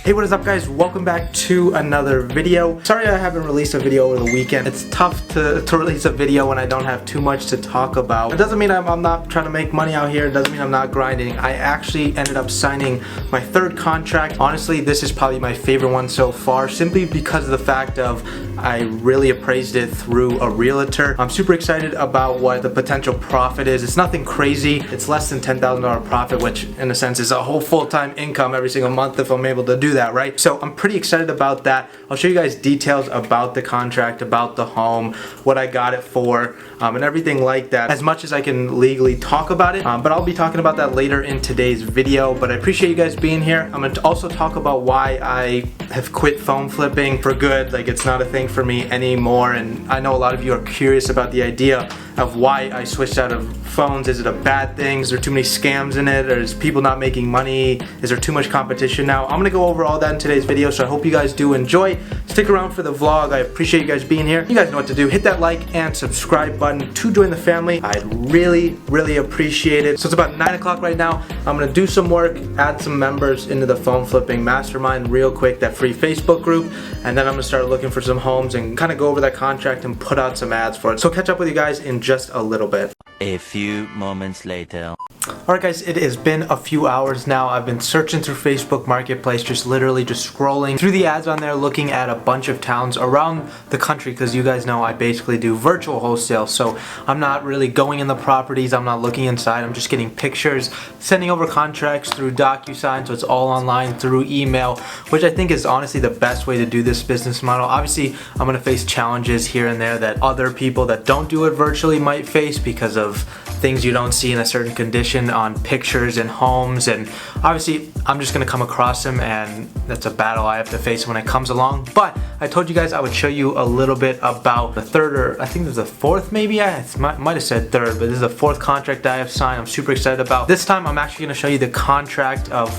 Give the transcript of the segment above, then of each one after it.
Hey, what is up guys? Welcome back to another video. Sorry I haven't released a video over the weekend. It's tough to release a video when I don't have too much to talk about. It doesn't mean I'm not trying to make money out here. It doesn't mean I'm not grinding. I actually ended up signing my third contract. Honestly, this is probably my favorite one so far, simply because of the fact of I really appraised it through a realtor. I'm super excited about what the potential profit is. It's nothing crazy. It's less than $10,000 profit, which in a sense is a whole full-time income every single month if I'm able to do that, right? So I'm pretty excited about that. I'll show you guys details about the contract, about the home, what I got it for, and everything like that, as much as I can legally talk about it. But I'll be talking about that later in today's video. But I appreciate you guys being here. I'm going to also talk about why I have quit phone flipping for good. Like, it's not a thing for me anymore. And I know a lot of you are curious about the idea of why I switched out of phones. Is it a bad thing? Is there too many scams in it? Or is people not making money? Is there too much competition now? I'm gonna go over all that in today's video, so I hope you guys do enjoy. Stick around for the vlog. I appreciate you guys being here. You guys know what to do. Hit that like and subscribe button to join the family. I'd really appreciate it. So it's about 9 o'clock right now. I'm gonna do some work, add some members into the phone flipping mastermind real quick, that free Facebook group, and then I'm gonna start looking for some homes and kind of go over that contract and put out some ads for it. So catch up with you guys in just a little bit. A few moments later. Alright guys, it has been a few hours now. I've been searching through Facebook Marketplace, just scrolling through the ads on there, looking at a bunch of towns around the country, because you guys know I basically do virtual wholesale, so I'm not really going in the properties, I'm not looking inside, I'm just getting pictures, sending over contracts through DocuSign, so it's all online through email, which I think is honestly the best way to do this business model. Obviously, I'm going to face challenges here and there that other people that don't do it virtually might face because of things you don't see in a certain condition on pictures and homes, and obviously I'm just gonna come across them, and that's a battle I have to face when it comes along. But I told you guys I would show you a little bit about the third, or I think there's a fourth maybe, I might have said third, but this is the fourth contract I have signed. I'm super excited about. This time I'm actually gonna show you the contract of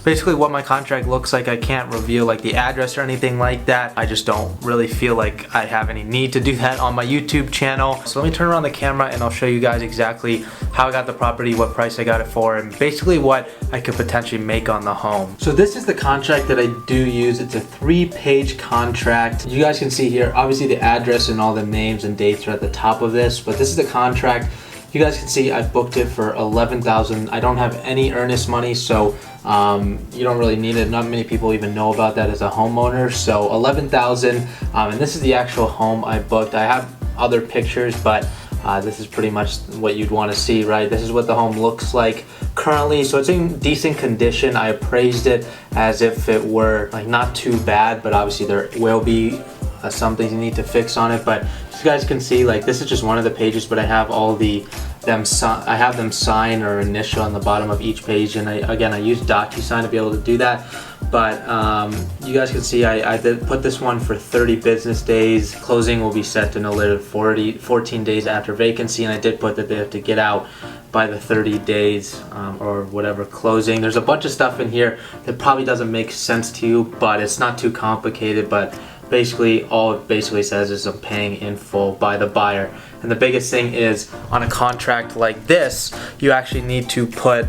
basically what my contract looks like. I can't reveal like the address or anything like that. I just don't really feel like I have any need to do that on my YouTube channel. So let me turn around the camera and I'll show you guys exactly how I got the property, what price I got it for, and basically what I could potentially make on the home. So this is the contract that I do use. It's a 3-page contract. You guys can see here, obviously the address and all the names and dates are at the top of this, but this is the contract. You guys can see I booked it for $11,000. I don't have any earnest money, so you don't really need it. Not many people even know about that as a homeowner. So $11,000, and this is the actual home I booked. I have other pictures, but this is pretty much what you'd want to see, right? This is what the home looks like currently. So it's in decent condition. I appraised it as if it were like not too bad, but obviously there will be some things you need to fix on it. But as you guys can see, like, this is just one of the pages, but I have all I have them sign or initial on the bottom of each page, and I use DocuSign to be able to do that. But you guys can see I did put this one for 30 business days. Closing will be set to no later than 14 days after vacancy, and I did put that they have to get out by the 30 days or whatever closing. There's a bunch of stuff in here that probably doesn't make sense to you, but it's not too complicated. But basically all it basically says is I'm paying in full by the buyer. And the biggest thing is, on a contract like this, you actually need to put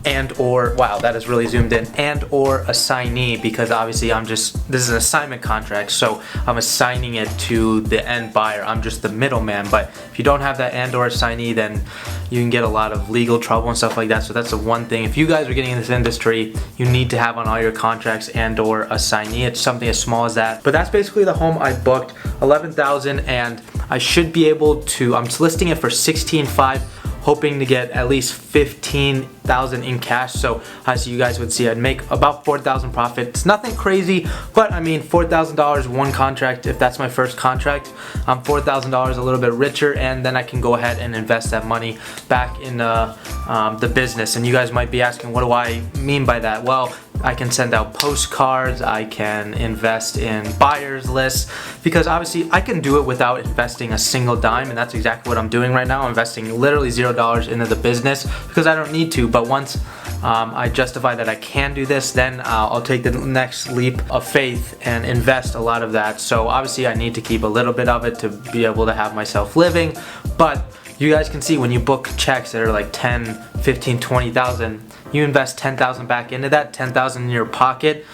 and or, wow, that is really zoomed in, and or assignee, because obviously this is an assignment contract, so I'm assigning it to the end buyer. I'm just the middleman. But if you don't have that and or assignee, then you can get a lot of legal trouble and stuff like that. So that's the one thing. If you guys are getting in this industry, you need to have on all your contracts and or assignee. It's something as small as that. But that's basically the home I booked, $11,000, and I should be able to, I'm listing it for $16,500, hoping to get at least $15,000 in cash. So as you guys would see, I'd make about $4,000 profit. It's nothing crazy, but I mean, $4,000 one contract. If that's my first contract, I'm $4,000 a little bit richer, and then I can go ahead and invest that money back in the business. And you guys might be asking, what do I mean by that? Well, I can send out postcards, I can invest in buyers lists, because obviously I can do it without investing a single dime, and that's exactly what I'm doing right now. I'm investing literally $0 into the business because I don't need to. But once I justify that I can do this, then I'll take the next leap of faith and invest a lot of that. So obviously I need to keep a little bit of it to be able to have myself living, but you guys can see when you book checks that are like 10, 15, 20,000, you invest 10,000 back into that, 10,000 in your pocket,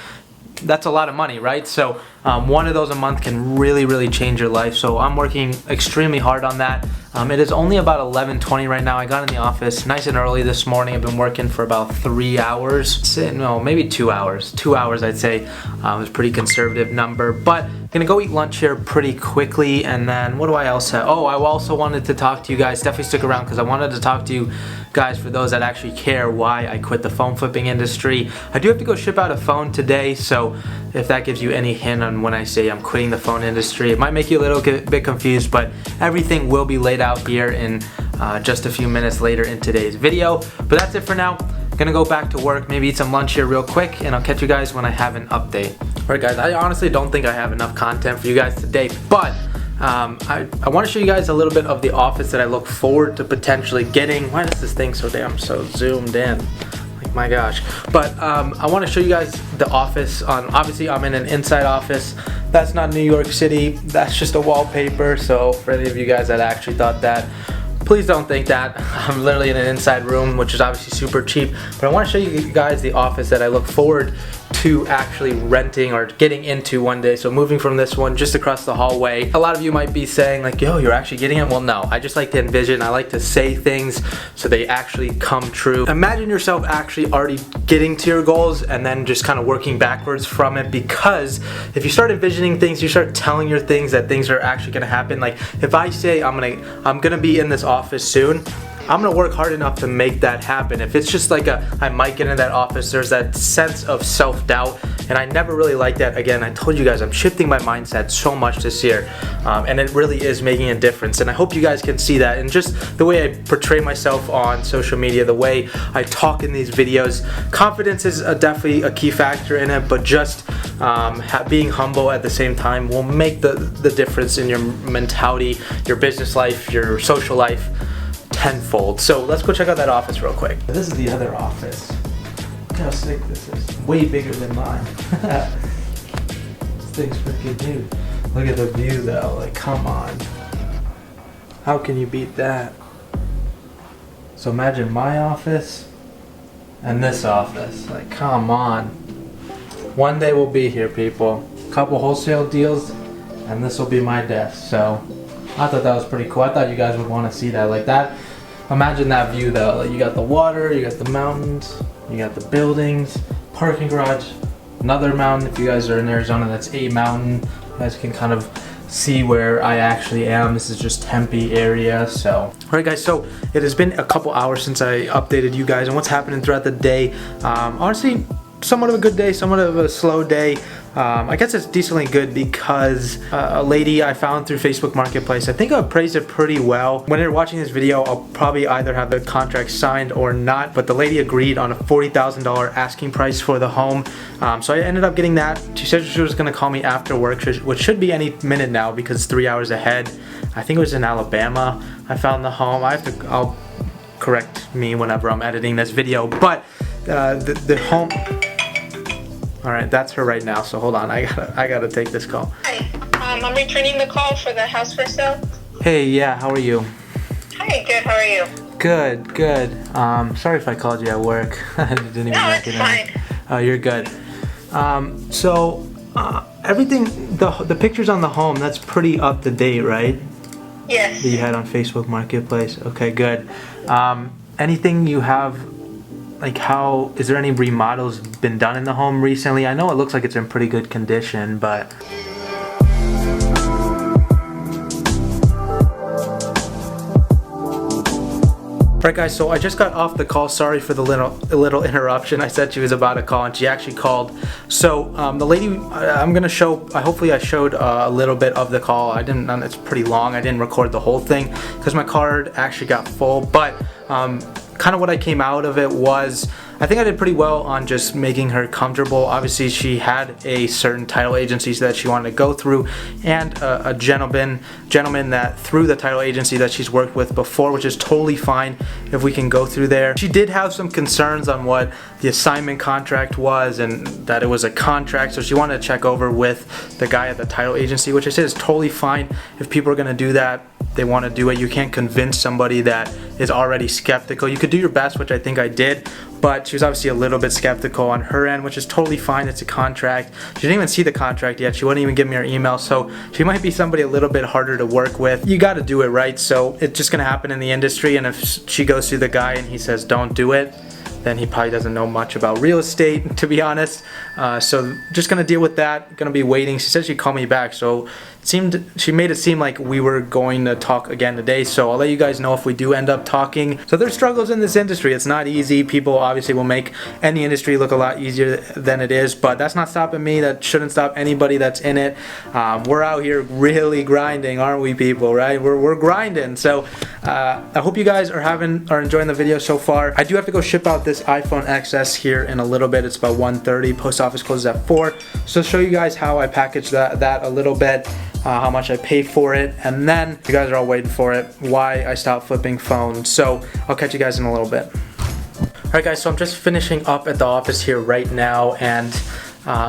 that's a lot of money, right? So one of those a month can really change your life. So I'm working extremely hard on that. It is only about 11:20 right now. I got in the office nice and early this morning. I've been working for about 3 hours. No, maybe 2 hours. 2 hours, I'd say. It was a pretty conservative number. But gonna go eat lunch here pretty quickly, and then what do I else have? Oh, I also wanted to talk to you guys. Definitely stick around because I wanted to talk to you guys, for those that actually care, why I quit the phone flipping industry. I do have to go ship out a phone today, so if that gives you any hint on when I say I'm quitting the phone industry, it might make you a little bit confused, but everything will be laid out here in just a few minutes later in today's video. But that's it for now. Gonna go back to work, maybe eat some lunch here real quick, and I'll catch you guys when I have an update. Alright guys, I honestly don't think I have enough content for you guys today, but I want to show you guys a little bit of the office that I look forward to potentially getting. Why is this thing so zoomed in? Like, my gosh. But I want to show you guys the office. Obviously, I'm in an inside office. That's not New York City. That's just a wallpaper. So for any of you guys that actually thought that, please don't think that. I'm literally in an inside room, which is obviously super cheap. But I want to show you guys the office that I look forward to actually renting or getting into one day. So moving from this one just across the hallway. A lot of you might be saying like, yo, you're actually getting it? Well, no. I just like to envision. I like to say things so they actually come true. Imagine yourself actually already getting to your goals and then just kind of working backwards from it, because if you start envisioning things, you start telling your things that things are actually going to happen. Like if I say I'm gonna be in this office soon, I'm gonna work hard enough to make that happen. If it's just like I might get in that office, there's that sense of self-doubt, and I never really like that. Again, I told you guys I'm shifting my mindset so much this year, and it really is making a difference, and I hope you guys can see that. And just the way I portray myself on social media, the way I talk in these videos, confidence is definitely a key factor in it, but just being humble at the same time will make the difference in your mentality, your business life, your social life, tenfold. So let's go check out that office real quick. This is the other office. Look how sick this is. Way bigger than mine. This thing's freaking huge. Look at the view though. Like, come on. How can you beat that? So imagine my office and this office. Like, come on. One day we'll be here, people. Couple wholesale deals, and this will be my desk. So I thought that was pretty cool. I thought you guys would want to see that. Like that. Imagine that view though. Like, you got the water, you got the mountains, you got the buildings, parking garage, another mountain. If you guys are in Arizona, that's a mountain. You guys can kind of see where I actually am. This is just Tempe area. So alright guys, so it has been a couple hours since I updated you guys on what's happening throughout the day. Honestly, somewhat of a good day, somewhat of a slow day. I guess it's decently good because a lady I found through Facebook Marketplace, I think I appraised it pretty well. When you're watching this video, I'll probably either have the contract signed or not, but the lady agreed on a $40,000 asking price for the home. So I ended up getting that. She said she was going to call me after work, which should be any minute now because it's 3 hours ahead. I think it was in Alabama. I found the home. I'll correct me whenever I'm editing this video, but the home. All right, that's her right now. So hold on, I gotta take this call. Hi, I'm returning the call for the house for sale. Hey, yeah, how are you? Hi, good. How are you? Good. Sorry if I called you at work. I didn't even No, it's recognize. fine. Oh, you're good. Everything, the pictures on the home, that's pretty up to date, right? Yes. That you had on Facebook Marketplace. Okay, good. Anything you have? Like, is there any remodels been done in the home recently? I know it looks like it's in pretty good condition, but Alright guys, so I just got off the call. Sorry for the little interruption. I said she was about to call and she actually called. So the lady, I'm gonna show, hopefully I showed a little bit of the call. I didn't, it's pretty long. I didn't record the whole thing because my card actually got full, but kind of what I came out of it was, I think I did pretty well on just making her comfortable. Obviously, she had a certain title agency that she wanted to go through, and a gentleman that through the title agency that she's worked with before, which is totally fine if we can go through there. She did have some concerns on what the assignment contract was and that it was a contract, so she wanted to check over with the guy at the title agency, which I said is totally fine. If people are going to do that, they want to do it. You can't convince somebody that is already skeptical. You could do your best, which I think I did, but she was obviously a little bit skeptical on her end, which is totally fine. It's a contract. She didn't even see the contract yet. She wouldn't even give me her email, so she might be somebody a little bit harder to work with. You got to do it right, so it's just gonna happen in the industry. And if she goes through the guy and he says don't do it, then he probably doesn't know much about real estate, to be honest. So just gonna deal with that. Gonna be waiting. She said she'd call me back, so she made it seem like we were going to talk again today. So I'll let you guys know if we do end up talking. So there's struggles in this industry. It's not easy. People obviously will make any industry look a lot easier than it is, but that's not stopping me. That shouldn't stop anybody that's in it. We're out here really grinding, aren't we, people? Right? We're grinding. So I hope you guys are enjoying the video so far. I do have to go ship out this iPhone XS here in a little bit. It's about 1:30. Post office closes at 4. So show you guys how I package that a little bit. How much I pay for it, and then you guys are all waiting for it, why I stopped flipping phones. So I'll catch you guys in a little bit. Alright guys, so I'm just finishing up at the office here right now, and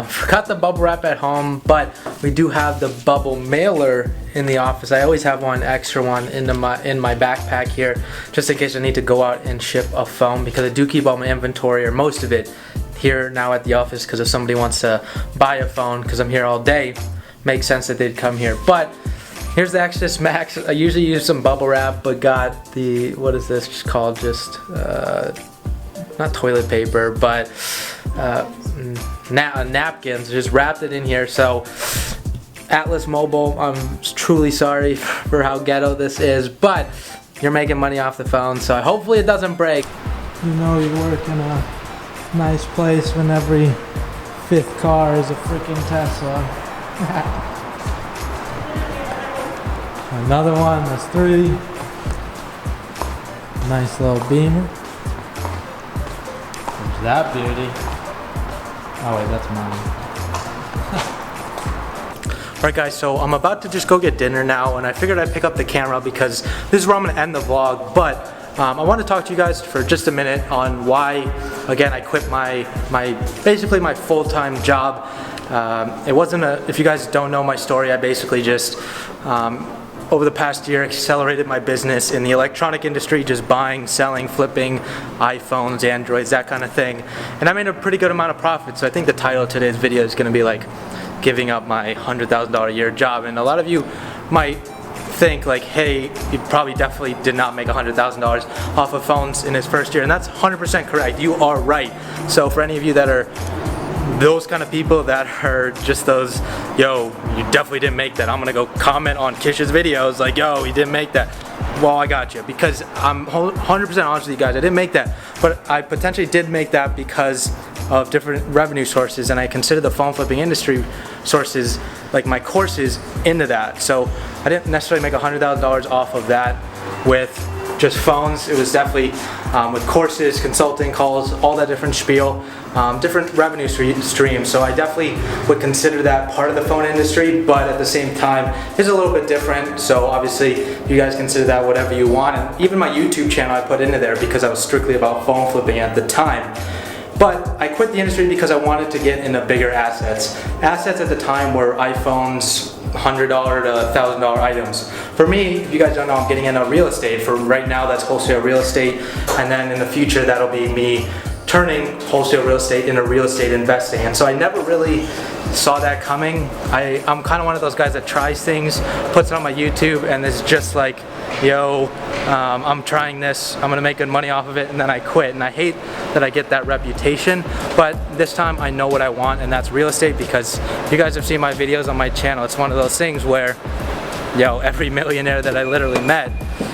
forgot the bubble wrap at home, but we do have the bubble mailer in the office. I always have one extra one in my backpack here, just in case I need to go out and ship a phone, because I do keep all my inventory, or most of it, here now at the office, because if somebody wants to buy a phone, because I'm here all day, makes sense that they'd come here. But here's the XS Max. I usually use some bubble wrap, but got the, what is this called, just not toilet paper, but napkins, just wrapped it in here. So Atlas Mobile, I'm truly sorry for how ghetto this is, but you're making money off the phone, so hopefully it doesn't break. You know you work in a nice place when every 5th car is a freaking Tesla. Another one, that's 3. Nice little Beamer. There's that beauty. Oh wait, that's mine. Alright guys, so I'm about to just go get dinner now, and I figured I'd pick up the camera because this is where I'm going to end the vlog, but I want to talk to you guys for just a minute on why, again, I quit basically my full-time job. It wasn't if you guys don't know my story, I basically just, over the past year, accelerated my business in the electronic industry, just buying, selling, flipping iPhones, Androids, that kind of thing. And I made a pretty good amount of profit, so I think the title of today's video is going to be like, giving up my $100,000 a year job. And a lot of you might think like, hey, you probably definitely did not make $100,000 off of phones in his first year, and that's 100% correct. You are right. So for any of you that are those kind of people that are just those, yo, you definitely didn't make that, I'm gonna go comment on Kish's videos like, yo, he didn't make that. Well, I got you, because I'm 100% honest with you guys, I didn't make that, but I potentially did make that because of different revenue sources, and I consider the phone flipping industry sources, like my courses, into that. So I didn't necessarily make $100,000 off of that with just phones. It was definitely with courses, consulting calls, all that different spiel, different revenue streams. So I definitely would consider that part of the phone industry, but at the same time, it's a little bit different. So obviously, you guys consider that whatever you want. And even my YouTube channel I put into there because I was strictly about phone flipping at the time. But I quit the industry because I wanted to get into bigger assets. Assets at the time were iPhones, $100 to $1,000 items. For me, if you guys don't know, I'm getting into real estate. For right now, that's wholesale real estate, and then in the future, that'll be me turning wholesale real estate into real estate investing. And so I never really saw that coming. I'm kind of one of those guys that tries things, puts it on my YouTube, and is just like, yo, I'm trying this, I'm gonna make good money off of it, and then I quit. And I hate that I get that reputation, but this time I know what I want, and that's real estate, because you guys have seen my videos on my channel. It's one of those things where, yo, every millionaire that I literally met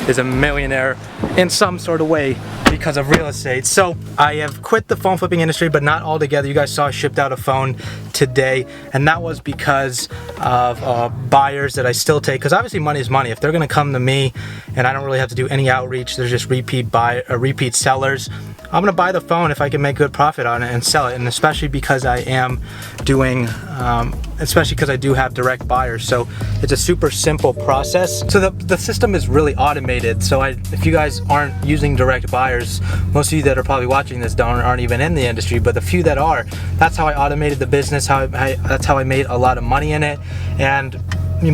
is a millionaire in some sort of way because of real estate. So I have quit the phone flipping industry, but not altogether. You guys saw I shipped out a phone today, and that was because of buyers that I still take, because obviously money is money. If they're gonna come to me and I don't really have to do any outreach, there's just repeat sellers, I'm gonna buy the phone if I can make good profit on it and sell it. And especially because I am doing, especially because I do have direct buyers, so it's a super simple process. So the system is really automated. So if you guys aren't using direct buyers, most of you that are probably watching this aren't even in the industry, but the few that are, that's how I automated the business. That's how I made a lot of money in it. And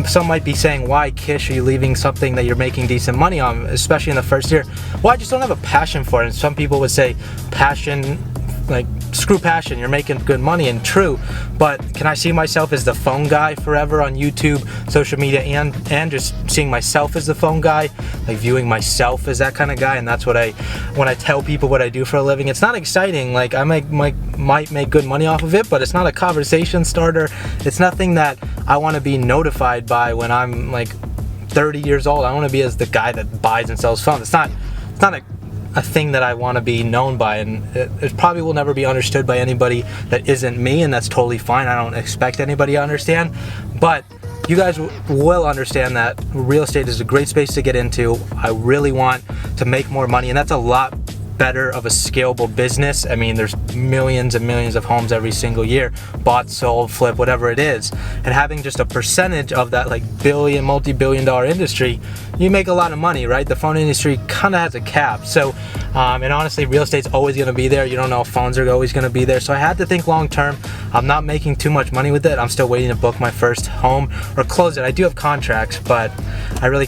some might be saying, why, Kish, are you leaving something that you're making decent money on, especially in the first year? Well, I just don't have a passion for it. And some people would say passion, like, screw passion, you're making good money, and true, but can I see myself as the phone guy forever on YouTube, social media, and just seeing myself as the phone guy, like viewing myself as that kind of guy? And that's what when I tell people what I do for a living, it's not exciting. Like, I might make good money off of it, but it's not a conversation starter. It's nothing that I want to be notified by when I'm like 30 years old. I want to be as the guy that buys and sells phones. It's not a thing that I want to be known by, and it probably will never be understood by anybody that isn't me, and that's totally fine. I don't expect anybody to understand, but you guys will understand that real estate is a great space to get into. I really want to make more money, and that's a lot better of a scalable business. I mean, there's millions and millions of homes every single year, bought, sold, flip, whatever it is, and having just a percentage of that like multi-billion-dollar industry, you make a lot of money, right? The phone industry kind of has a cap. So and honestly, real estate's always going to be there. You don't know if phones are always going to be there. So I had to think long term. I'm not making too much money with it. I'm still waiting to book my first home or close it. I do have contracts, but I really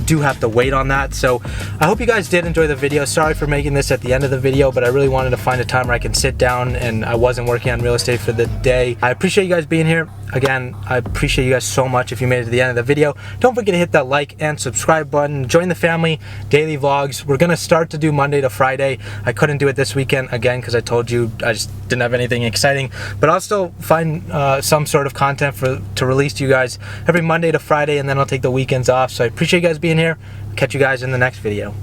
do have to wait on that. So I hope you guys did enjoy the video. Sorry for making this at the end of the video, but I really wanted to find a time where I can sit down, and I wasn't working on real estate for the day. I appreciate you guys being here. Again, I appreciate you guys so much if you made it to the end of the video. Don't forget to hit that like and subscribe button. Join the family, daily vlogs. We're gonna start to do Monday to Friday. I couldn't do it this weekend, again, because I told you I just didn't have anything exciting, but I'll still find some sort of content to release to you guys every Monday to Friday, and then I'll take the weekends off. So I appreciate you guys being here. Catch you guys in the next video.